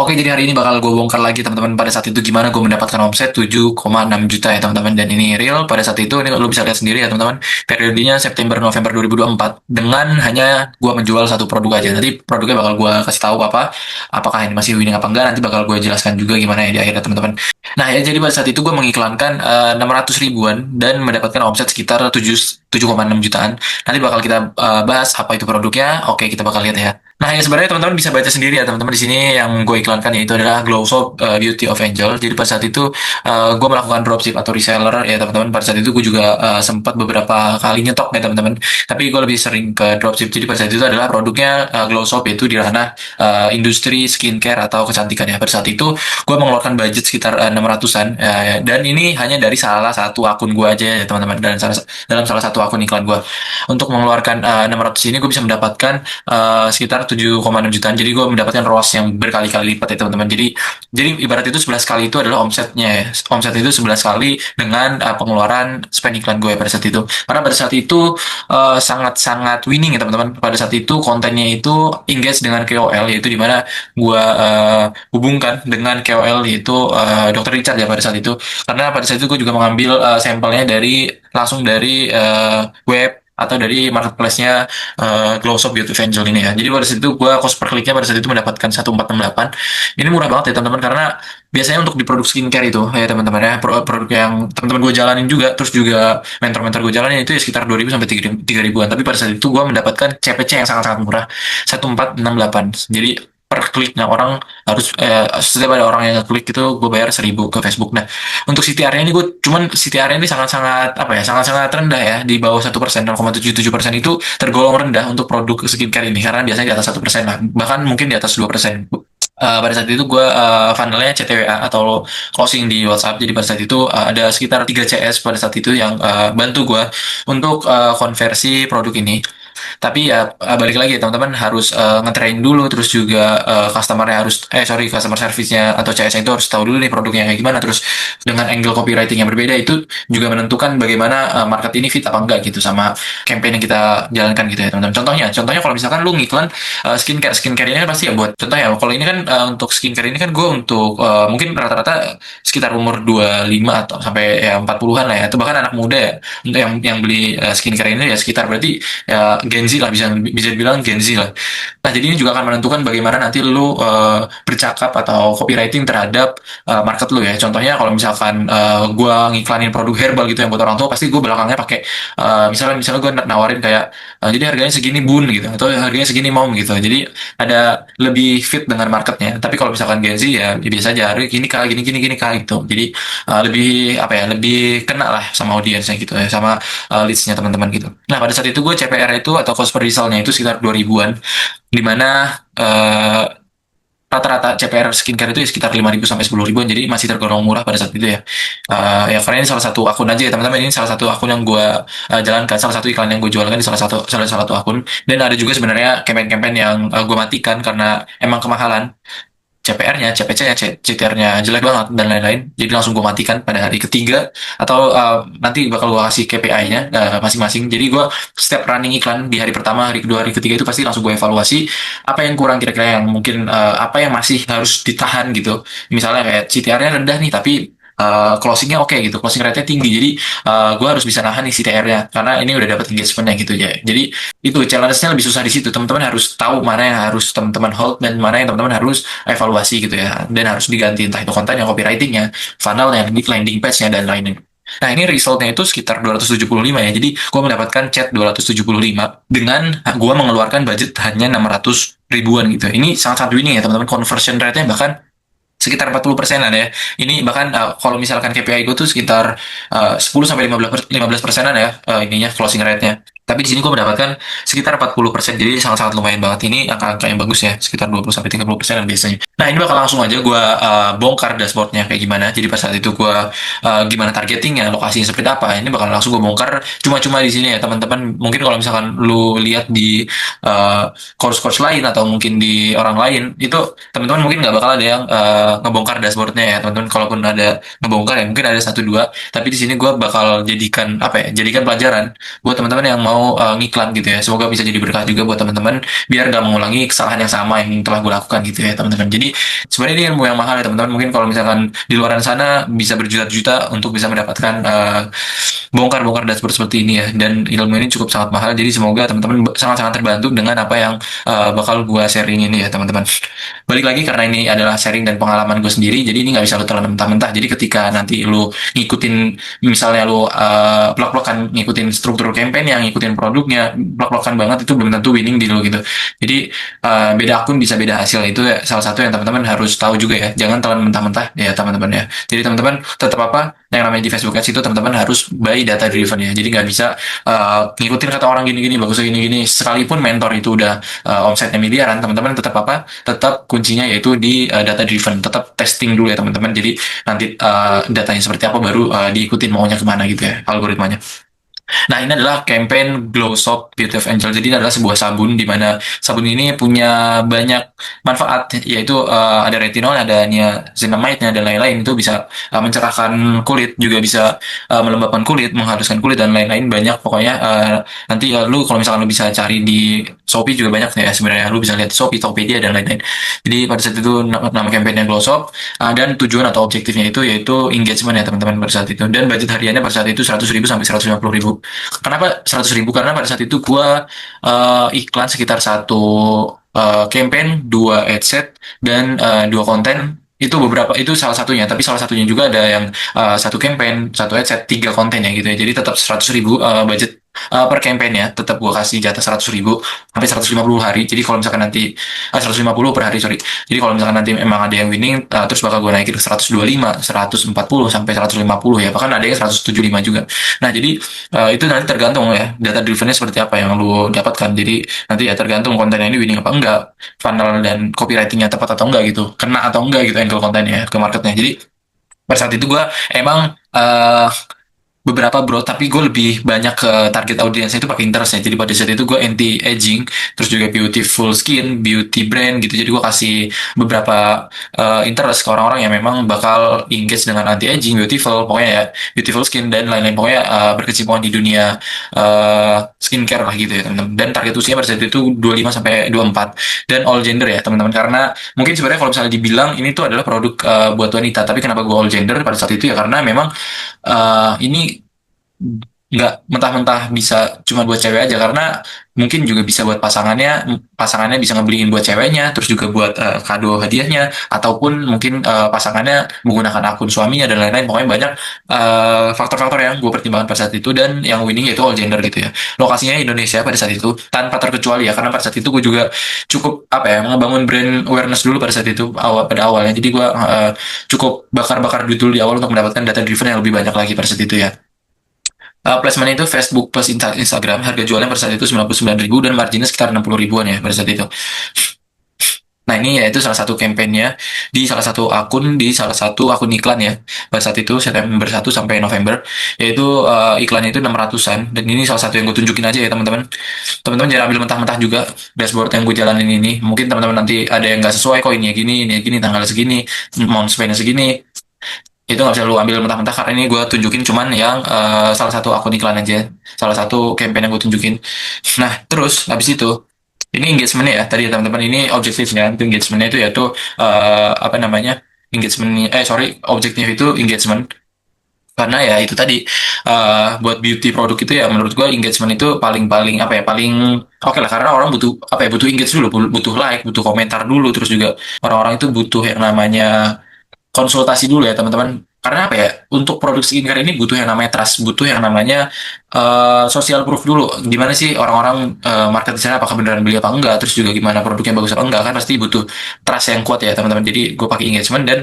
Oke, jadi hari ini bakal gue bongkar lagi teman-teman pada saat itu gimana gue mendapatkan omset 7,6 juta ya teman-teman. Dan ini real pada saat itu, ini lo bisa lihat sendiri ya teman-teman. Periodenya September November 2024 dengan hanya gue menjual satu produk aja. Nanti produknya bakal gue kasih tahu apakah ini masih winning apa enggak. Nanti bakal gue jelaskan juga gimana ya di akhirnya teman-teman. Nah ya, jadi pada saat itu gue mengiklankan 600 ribuan dan mendapatkan omset sekitar 7,6 jutaan. Nanti bakal kita bahas apa itu produknya. Oke, kita bakal lihat ya. Nah, ya sebenarnya teman-teman bisa baca sendiri ya teman-teman di sini yang gue iklankan yaitu adalah Glow Soap Beauty of Angel. Jadi pada saat itu gue melakukan dropship atau reseller ya teman-teman. Pada saat itu gue juga sempat beberapa kali nyetok ya teman-teman. Tapi gue lebih sering ke dropship. Jadi pada saat itu adalah produknya Glow Soap itu di ranah industri skincare atau kecantikan ya. Pada saat itu gue mengeluarkan budget sekitar 600-an dan ini hanya dari salah satu akun gue aja ya teman-teman, dalam salah satu akun iklan gue. Untuk mengeluarkan 600 ini gue bisa mendapatkan sekitar 7,6 jutaan. Jadi gue mendapatkan ROAS yang berkali-kali lipat ya teman-teman. Jadi ibarat itu 11 kali itu adalah omsetnya ya. Omset itu 11 kali dengan pengeluaran spend iklan gue pada saat itu. Karena pada saat itu sangat-sangat winning ya teman-teman. Pada saat itu kontennya itu engage dengan KOL, yaitu dimana gue hubungkan dengan KOL yaitu Dr. Richard ya pada saat itu. Karena pada saat itu gue juga mengambil sampelnya langsung dari web atau dari marketplace-nya Glow Shop Beauty Angel ini ya. Jadi pada saat itu gue cost per kliknya pada saat itu mendapatkan 1468. Ini murah banget ya teman-teman, karena biasanya untuk di produk skincare itu ya teman-teman ya, produk yang teman-teman gue jalanin juga, terus juga mentor-mentor gue jalanin itu ya sekitar 2.000 sampai 3.000-an. Tapi pada saat itu gue mendapatkan CPC yang sangat-sangat murah, 1468. Jadi per kliknya orang harus setiap ada orang yang ngeklik itu gue bayar 1.000 ke Facebook. Nah, untuk CTR-nya ini CTR-nya ini sangat-sangat apa ya, sangat-sangat rendah ya, di bawah 1%, 0,77% itu tergolong rendah untuk produk skincare ini, karena biasanya di atas 1% lah, bahkan mungkin di atas 2%. Pada saat itu gue funnelnya CTWA atau closing di WhatsApp. Jadi pada saat itu ada sekitar 3 CS pada saat itu yang bantu gue untuk konversi produk ini. Tapi ya balik lagi ya teman-teman, harus ngetrain dulu, terus juga customer service-nya atau CS-nya itu harus tahu dulu nih produknya kayak gimana, terus dengan angle copywriting yang berbeda itu juga menentukan bagaimana market ini fit apa enggak gitu sama campaign yang kita jalankan gitu ya teman-teman. Contohnya kalau misalkan lu ngiklan skincare ini kan pasti ya buat contoh ya, kalau ini kan untuk skincare ini kan gue untuk mungkin rata-rata sekitar umur 25 atau sampai ya 40-an lah ya, atau bahkan anak muda ya, untuk yang beli skincare ini ya sekitar berarti ya Gen Z lah, bisa bisa dibilang Gen Z lah. Nah, jadi ini juga akan menentukan bagaimana nanti lu bercakap atau copywriting terhadap market lu ya. Contohnya kalau misalkan gua ngiklanin produk herbal gitu yang buat orang tua, pasti gue belakangnya pakai misalnya gue nawarin kayak jadi harganya segini bun gitu, atau harganya segini mom gitu. Jadi ada lebih fit dengan marketnya. Tapi kalau misalkan Gen Z ya biasa aja, harga gini kah, gini gini gini kah gitu. Jadi lebih apa ya, lebih kena lah sama audiensnya gitu ya, sama leads-nya teman-teman gitu. Nah, pada saat itu gue CPR itu atau cost per result-nya itu sekitar 2.000-an, di mana rata-rata CPR skincare itu ya sekitar 5.000 sampai 10.000-an, jadi masih tergolong murah pada saat itu ya. Ya karena ini salah satu akun aja ya teman-teman, ini salah satu akun yang gue jalankan, salah satu iklan yang gue jualkan di salah satu akun. Dan ada juga sebenarnya campaign-campaign yang gue matikan karena emang kemahalan. CPR-nya, CPC-nya, CTR-nya jelek banget dan lain-lain. Jadi langsung gue matikan pada hari ketiga, atau nanti bakal gue kasih KPI-nya masing-masing. Jadi gue setiap running iklan di hari pertama, hari kedua, hari ketiga itu pasti langsung gue evaluasi apa yang kurang kira-kira, yang mungkin apa yang masih harus ditahan gitu. Misalnya kayak CTR-nya rendah nih, tapi closingnya oke gitu, closing rate-nya tinggi. Jadi gue harus bisa nahan nih CTR-nya karena ini udah dapat engagement-nya gitu ya. Jadi itu challenge-nya lebih susah di situ. Teman-teman harus tahu mana yang harus teman-teman hold dan mana yang teman-teman harus evaluasi gitu ya. Dan harus diganti entah itu kontennya, copywriting-nya, funnel-nya, landing page-nya dan lain-lain. Nah, ini result-nya itu sekitar 275 ya. Jadi gue mendapatkan chat 275 dengan gue mengeluarkan budget hanya 600 ribuan gitu. Ini sangat-sangat winning ya teman-teman. Conversion rate-nya bahkan sekitar 40%-an ya. Ini bahkan kalau misalkan KPI gue tuh sekitar 10 sampai 15%-an ya, ininya closing rate-nya. Tapi di sini gue mendapatkan sekitar 40%, jadi sangat-sangat lumayan banget. Ini angka-angka yang bagus ya, sekitar 20 sampai 30% biasanya. Nah, ini bakal langsung aja gue bongkar dashboardnya kayak gimana. Jadi pas saat itu gue gimana targetingnya, lokasinya seperti apa. Ini bakal langsung gue bongkar cuma-cuma di sini ya teman-teman. Mungkin kalau misalkan lu lihat di course-course lain atau mungkin di orang lain, itu teman-teman mungkin nggak bakal ada yang ngebongkar dashboardnya ya teman-teman. Kalaupun ada ngebongkar ya mungkin ada satu dua. Tapi di sini gue bakal jadikan apa ya? Jadikan pelajaran buat teman-teman yang mau mau ngiklan gitu ya. Semoga bisa jadi berkah juga buat teman-teman biar nggak mengulangi kesalahan yang sama yang telah gue lakukan gitu ya teman-teman. Jadi sebenarnya ini ilmu yang mahal ya teman-teman. Mungkin kalau misalkan di luar sana bisa berjuta-juta untuk bisa mendapatkan bongkar-bongkar dashboard seperti ini ya. Dan ilmu ini cukup sangat mahal. Jadi semoga teman-teman sangat-sangat terbantu dengan apa yang bakal gue sharing ini ya teman-teman. Balik lagi karena ini adalah sharing dan pengalaman gue sendiri, jadi ini nggak bisa lo telan mentah-mentah. Jadi ketika nanti lo ngikutin, misalnya lo plak-plakan ngikutin struktur campaign yang ngikutin produknya, plak-plakan banget itu belum tentu winning di lo gitu. Jadi beda akun bisa beda hasil, itu ya salah satu yang teman-teman harus tahu juga ya. Jangan telan mentah-mentah ya teman-teman ya. Jadi teman-teman tetap apa yang namanya di Facebook Ads itu teman-teman harus by data driven ya. Jadi nggak bisa ngikutin kata orang gini-gini bagusnya gini-gini. Sekalipun mentor itu udah omsetnya miliaran, teman-teman tetap apa? Tetap kuncinya yaitu di data driven. Tetap testing dulu ya teman-teman. Jadi nanti datanya seperti apa baru diikutin maunya kemana gitu ya algoritmanya. Nah, ini adalah campaign Glow Soap Beauty of Angel. Jadi ini adalah sebuah sabun di mana sabun ini punya banyak manfaat, yaitu ada retinol, ada niacinamide-nya dan lain-lain. Itu bisa mencerahkan kulit, juga bisa melembabkan kulit, menghaluskan kulit dan lain-lain banyak. Pokoknya nanti lu kalau misalkan lu bisa cari di Shopee juga banyak ya sebenarnya. Lu bisa lihat Shopee, Tokopedia dan lain-lain. Jadi pada saat itu nama campaignnya Glow Soap dan tujuan atau objektifnya itu yaitu engagement ya teman-teman pada saat itu. Dan budget hariannya pada saat itu 100.000 sampai 150.000. Kenapa 100.000? Karena pada saat itu gue iklan sekitar satu campaign, dua adset, dan dua konten. Itu beberapa, itu salah satunya. Tapi salah satunya juga ada yang satu campaign, satu adset, tiga konten ya gitu ya. Jadi tetap 100.000 budget per campaign ya. Tetap gue kasih jatah 100.000 sampai 150 hari. Jadi kalau misalkan nanti 150 per hari, sorry. Jadi kalau misalkan nanti memang ada yang winning, terus bakal gue naikin ke 125, 140 sampai 150 ya. Bahkan ada yang 175 juga. Nah, jadi itu nanti tergantung ya data drivennya seperti apa yang lu dapatkan. Jadi nanti ya tergantung kontennya ini winning apa enggak, funnel dan copywritingnya tepat atau enggak gitu, kena atau enggak gitu angle kontennya ke marketnya. Jadi pada saat itu gue emang beberapa bro, tapi gue lebih banyak ke target audiensnya itu pakai interest ya. Jadi pada saat itu gue anti aging, terus juga beautiful skin, beauty brand gitu. Jadi gue kasih beberapa interest ke orang-orang yang memang bakal engage dengan anti aging, beautiful, pokoknya ya beautiful skin dan lain-lain, pokoknya berkecimpungan di dunia skincare lah gitu ya teman-teman. Dan target usia pada saat itu 25 sampai 24 dan all gender ya teman-teman. Karena mungkin sebenarnya kalau misalnya dibilang ini tuh adalah produk buat wanita, tapi kenapa gue all gender pada saat itu ya karena memang ini nggak mentah-mentah bisa cuma buat cewek aja, karena mungkin juga bisa buat pasangannya, pasangannya bisa ngebeliin buat ceweknya, terus juga buat kado hadiahnya, ataupun mungkin pasangannya menggunakan akun suaminya dan lain-lain. Pokoknya banyak faktor-faktor yang gue pertimbangkan pada saat itu, dan yang winning yaitu all gender gitu ya. Lokasinya Indonesia pada saat itu tanpa terkecuali ya, karena pada saat itu gue juga cukup apa ya ngebangun brand awareness dulu pada saat itu pada awalnya. Jadi gue cukup bakar-bakar duit dulu di awal untuk mendapatkan data driven yang lebih banyak lagi pada saat itu ya. Placement itu Facebook plus Instagram, harga jualnya pada saat itu 99.000 dan marginnya sekitar 60 ribuan ya pada saat itu. Nah, ini yaitu salah satu campaignnya di salah satu akun, di salah satu akun iklan ya. Pada saat itu September 1 sampai November, yaitu iklannya itu 600-an, dan ini salah satu yang gue tunjukin aja ya teman-teman. Teman-teman jangan ambil mentah-mentah juga dashboard yang gue jalanin ini. Mungkin teman-teman nanti ada yang nggak sesuai, kok ini ya gini, tanggal segini, mau spendnya segini. Itu nggak bisa lu ambil mentah-mentah, karena ini gue tunjukin cuman yang salah satu akun iklan aja, salah satu campaign yang gue tunjukin. Nah, terus habis itu ini engagementnya ya tadi ya teman-teman, ini objektifnya itu engagementnya itu yaitu apa namanya, engagement sorry, objektif itu engagement. Karena ya itu tadi buat beauty produk itu ya menurut gue engagement itu paling apa ya, paling oke lah, karena orang butuh apa ya, butuh engage dulu, butuh like, butuh komentar dulu, terus juga orang-orang itu butuh yang namanya konsultasi dulu ya teman-teman. Karena apa ya, untuk produk skincare ini butuh yang namanya trust, butuh yang namanya social proof dulu. Gimana sih orang-orang market di sana, apakah beneran beli apa enggak, terus juga gimana produknya bagus apa enggak, kan pasti butuh trust yang kuat ya teman-teman. Jadi gue pakai engagement dan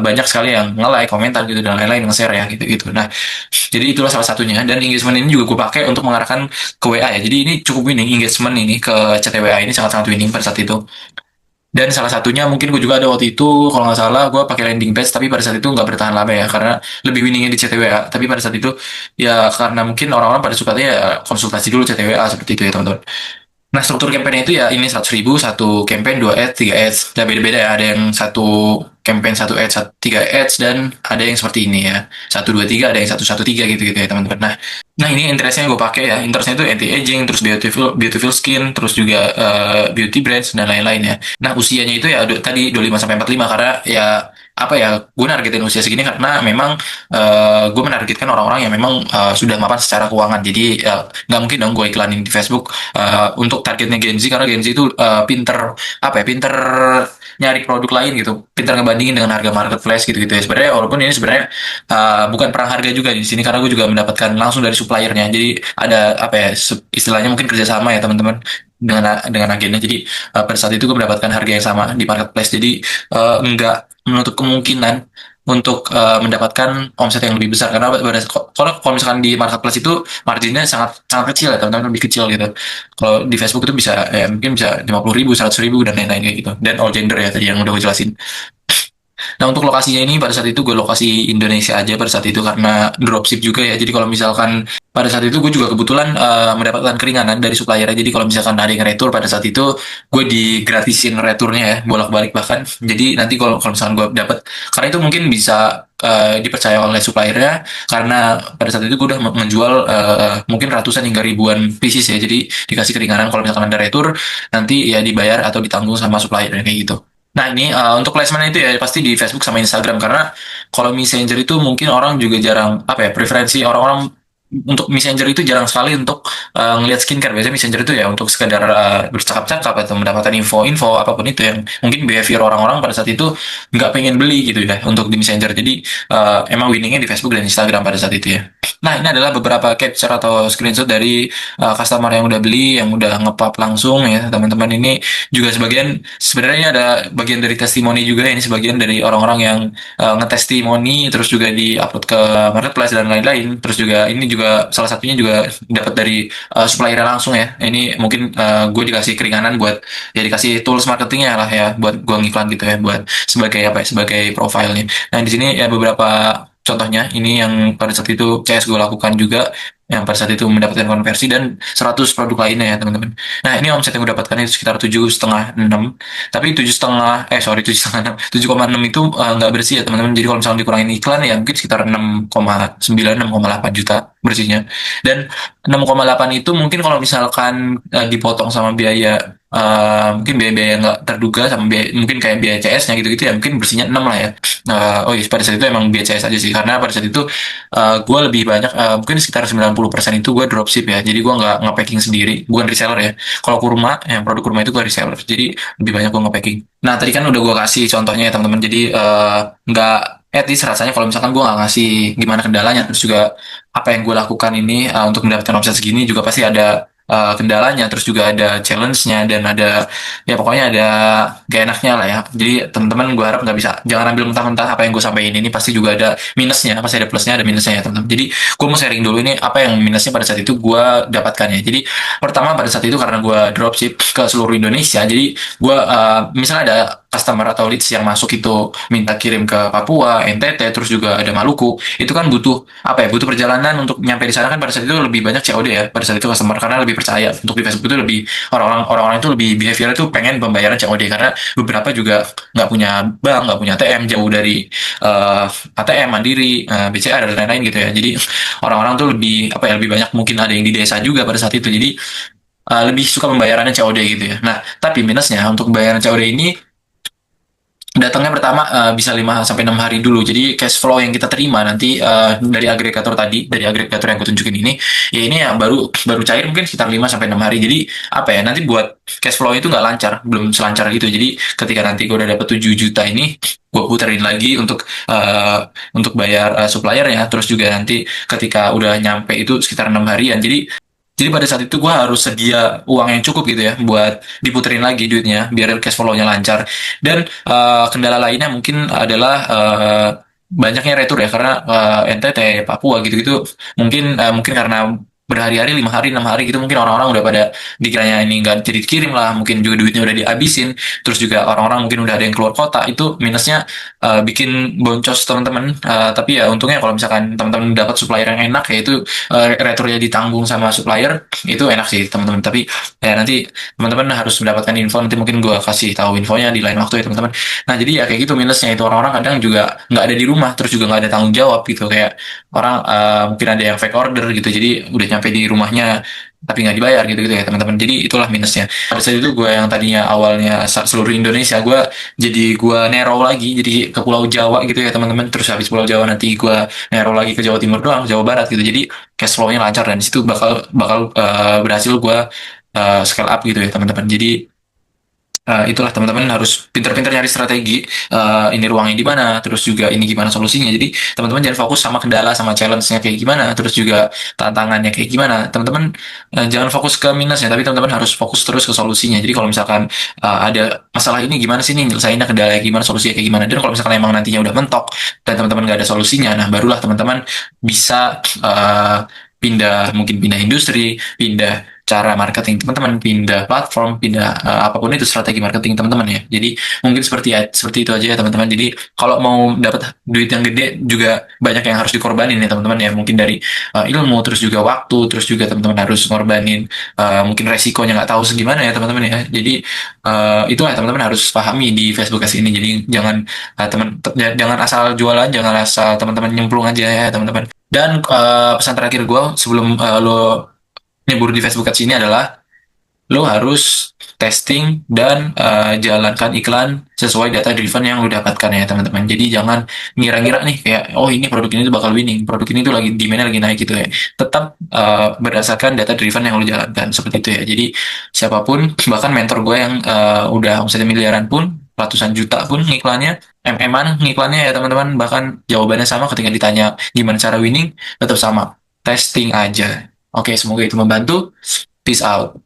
banyak sekali yang nge-like, komentar gitu dan lain-lain, nge-share ya gitu-gitu. Nah, jadi itulah salah satunya, dan engagement ini juga gue pakai untuk mengarahkan ke WA ya. Jadi ini cukup winning, engagement ini ke chat WA ini sangat-sangat winning pada saat itu. Dan salah satunya mungkin gue juga ada waktu itu, kalau nggak salah gue pakai landing page, tapi pada saat itu nggak bertahan lama ya, karena lebih winningnya di CTWA. Tapi pada saat itu ya karena mungkin orang-orang pada sukanya ya konsultasi dulu CTWA seperti itu ya teman-teman. Nah, struktur campaign itu ya ini 100.000 satu campaign, 2 ads, 3 ads. Dan beda-beda ya. Ada yang satu campaign, satu ads, 3 ads, dan ada yang seperti ini ya. 1, 2, 3, ada yang 1, 1, 3 gitu-gitu ya teman-teman. Nah ini interestnya gue pakai ya. Interestnya itu anti-aging, terus beautiful beautiful skin, terus juga beauty brands dan lain-lain ya. Nah usianya itu ya tadi 25 sampai 45 karena ya apa ya, gue nargetin usia segini karena memang gue menargetkan orang-orang yang memang sudah mapan secara keuangan. Jadi nggak mungkin dong gue iklanin di Facebook untuk targetnya Gen Z, karena Gen Z itu pinter apa ya, pinter nyari produk lain gitu, pinter ngebandingin dengan harga marketplace gitu gitu ya. Sebenarnya walaupun ini sebenarnya bukan perang harga juga di sini, karena gue juga mendapatkan langsung dari suppliernya. Jadi ada apa ya, istilahnya mungkin kerjasama ya teman-teman dengan agennya. Jadi pada saat itu gue mendapatkan harga yang sama di marketplace. Jadi enggak menutup kemungkinan untuk mendapatkan omset yang lebih besar, karena kalau misalkan di marketplace itu marginnya sangat sangat kecil ya teman-teman, lebih kecil gitu. Kalau di Facebook itu bisa ya mungkin bisa 50.000, 100.000 dan lain-lain kayak gitu, dan all gender ya tadi yang udah gue jelasin. Nah, untuk lokasinya ini pada saat itu gue lokasi Indonesia aja pada saat itu karena dropship juga ya. Jadi kalau misalkan pada saat itu gue juga kebetulan mendapatkan keringanan dari supplier. Jadi kalau misalkan ada yang retur pada saat itu gue digratisin returnya ya, bolak-balik bahkan. Jadi nanti kalau kalau misalkan gue dapat, karena itu mungkin bisa dipercaya oleh suppliernya, karena pada saat itu gue udah menjual mungkin ratusan hingga ribuan pieces ya. Jadi dikasih keringanan kalau misalkan ada retur, nanti ya dibayar atau ditanggung sama suppliernya kayak gitu. Nah ini untuk placement itu ya pasti di Facebook sama Instagram, karena kalau Messenger itu mungkin orang juga jarang apa ya, preferensi orang-orang untuk Messenger itu jarang sekali untuk ngelihat skincare. Biasanya Messenger itu ya untuk sekedar bercakap-cakap atau mendapatkan info-info apapun itu yang mungkin behavior orang-orang pada saat itu nggak pengen beli gitu ya untuk di Messenger. Jadi emang winningnya di Facebook dan Instagram pada saat itu ya. Nah ini adalah beberapa capture atau screenshot dari customer yang udah beli, yang udah ngepap langsung ya teman-teman. Ini juga sebagian, sebenarnya ini ada bagian dari testimoni juga ya, ini sebagian dari orang-orang yang ngetestimoni terus juga di-upload ke marketplace dan lain-lain. Terus juga ini juga salah satunya juga dapat dari supplier langsung ya. Ini mungkin gue dikasih keringanan buat ya dikasih tools marketingnya lah ya buat gue ngiklan gitu ya, buat sebagai apa ya, sebagai profilnya. Nah di sini ya beberapa contohnya ini yang pada saat itu CS gue lakukan juga, yang pada saat itu mendapatkan konversi dan 100 produk lainnya ya teman-teman. Nah ini omset yang gue dapatkan itu sekitar 7,5 6, tapi 7,5 sorry 7,5 6, 7,6 itu nggak bersih ya teman-teman. Jadi kalau misalnya dikurangin iklan ya mungkin sekitar 6,9 6,8 juta bersihnya. Dan 6,8 itu mungkin kalau misalkan dipotong sama biaya mungkin biaya-biaya nggak terduga sama biaya, mungkin kayak biaya CS-nya gitu-gitu ya, mungkin bersihnya 6 lah ya. Oh iya, pada saat itu emang biaya CS aja sih, karena pada saat itu gue lebih banyak mungkin sekitar 90% itu gue dropship ya. Jadi gue nggak packing sendiri, bukan reseller ya. Kalau kurma, yang produk kurma itu gue reseller. Jadi lebih banyak gue nge-packing. Nah tadi kan udah gue kasih contohnya ya teman-teman. Jadi nggak etis rasanya kalau misalkan gue nggak ngasih gimana kendalanya, terus juga apa yang gue lakukan ini untuk mendapatkan omset segini juga pasti ada kendalanya, terus juga ada challenge-nya, dan ada ya pokoknya ada gak enaknya lah ya. Jadi teman-teman gue harap nggak bisa, jangan ambil mentah-mentah apa yang gue sampaikan ini, pasti juga ada minusnya, pasti ada plusnya ada minusnya ya teman-teman. Jadi gue mau sharing dulu ini apa yang minusnya pada saat itu gue dapatkan ya. Jadi pertama pada saat itu karena gue dropship ke seluruh Indonesia, jadi gue misalnya ada customer atau leads yang masuk itu minta kirim ke Papua, NTT, terus juga ada Maluku, itu kan butuh apa ya, butuh perjalanan untuk nyampe di sana. Kan pada saat itu lebih banyak COD ya pada saat itu customer, karena lebih percaya untuk di Facebook itu lebih orang-orang itu lebih behavior itu pengen pembayaran COD, karena beberapa juga nggak punya bank, nggak punya ATM, jauh dari ATM Mandiri, BCA dan lain-lain gitu ya. Jadi orang-orang tuh lebih apa ya, lebih banyak mungkin ada yang di desa juga pada saat itu. Jadi lebih suka pembayarannya COD gitu ya. Nah, tapi minusnya untuk pembayaran COD ini datangnya pertama bisa 5 sampai 6 hari dulu. Jadi cash flow yang kita terima nanti dari agregator tadi, dari agregator yang gue tunjukin ini, ya ini ya baru baru cair mungkin sekitar 5 sampai 6 hari. Jadi apa ya, nanti buat cash flow itu nggak lancar, belum selancar gitu. Jadi ketika nanti gue udah dapet 7 juta ini, gue puterin lagi untuk bayar suppliernya, terus juga nanti ketika udah nyampe itu sekitar 6 harian. Jadi pada saat itu gue harus sedia uang yang cukup gitu ya buat diputerin lagi duitnya biar cash flow-nya lancar. Dan kendala lainnya mungkin adalah banyaknya retur ya, karena NTT, Papua gitu-gitu mungkin karena berhari-hari, 5 hari, 6 hari gitu, mungkin orang-orang udah pada dikiranya ini nggak jadi dikirim lah, mungkin juga duitnya udah dihabisin, terus juga orang-orang mungkin udah ada yang keluar kota, itu minusnya bikin boncos teman-teman. Tapi ya untungnya kalau misalkan teman-teman dapat supplier yang enak, yaitu returnya ditanggung sama supplier, itu enak sih teman-teman. Tapi ya nanti teman-teman harus mendapatkan info, nanti mungkin gue kasih tahu infonya di lain waktu ya teman-teman. Nah jadi ya kayak gitu minusnya, itu orang-orang kadang juga nggak ada di rumah, terus juga nggak ada tanggung jawab gitu, kayak orang mungkin ada yang fake order gitu, jadi udah nyampe di rumahnya tapi nggak dibayar gitu gitu ya teman-teman. Jadi itulah minusnya. Pada saat itu gue yang tadinya awalnya seluruh Indonesia, gue jadi gue narrow lagi jadi ke Pulau Jawa gitu ya teman-teman. Terus habis Pulau Jawa nanti gue narrow lagi ke Jawa Timur doang, Jawa Barat gitu. Jadi cash flow-nya lancar, dan di situ bakal bakal berhasil gue scale up gitu ya teman-teman. Jadi itulah teman-teman harus pintar-pintar nyari strategi, ini ruangnya di mana, terus juga ini gimana solusinya. Jadi teman-teman jangan fokus sama kendala sama challenge-nya kayak gimana, terus juga tantangannya kayak gimana. Teman-teman jangan fokus ke minusnya, tapi teman-teman harus fokus terus ke solusinya. Jadi kalau misalkan ada masalah ini gimana sih nih nyelesainnya, kendalanya gimana, solusinya kayak gimana. Dan kalau misalkan emang nantinya udah mentok dan teman-teman nggak ada solusinya, nah barulah teman-teman bisa pindah, mungkin pindah industri, pindah cara marketing teman-teman, pindah platform, pindah apapun itu strategi marketing teman-teman ya. Jadi mungkin seperti itu aja ya teman-teman. Jadi kalau mau dapat duit yang gede juga banyak yang harus dikorbanin ya teman-teman ya. Mungkin dari ilmu, terus juga waktu, terus juga teman-teman harus ngorbanin mungkin resikonya nggak tahu segimana ya teman-teman ya. Jadi itulah teman-teman harus pahami di Facebook Ads ini. Jadi jangan jangan asal jualan, jangan asal teman-teman nyemplung aja ya teman-teman. Dan pesan terakhir gue sebelum lo nyebur di Facebook Ads ini adalah lo harus testing dan jalankan iklan sesuai data driven yang lo dapatkan ya teman-teman. Jadi jangan ngira-ngira nih kayak oh ini produk ini tuh bakal winning, produk ini tuh lagi demandnya lagi naik gitu ya. Tetap berdasarkan data driven yang lo jalankan seperti itu ya. Jadi siapapun, bahkan mentor gue yang udah omsetnya miliaran pun, ratusan juta pun ngiklannya, MM-an ngiklannya ya teman-teman, bahkan jawabannya sama ketika ditanya gimana cara winning, tetap sama, testing aja. Oke, semoga itu membantu. Peace out.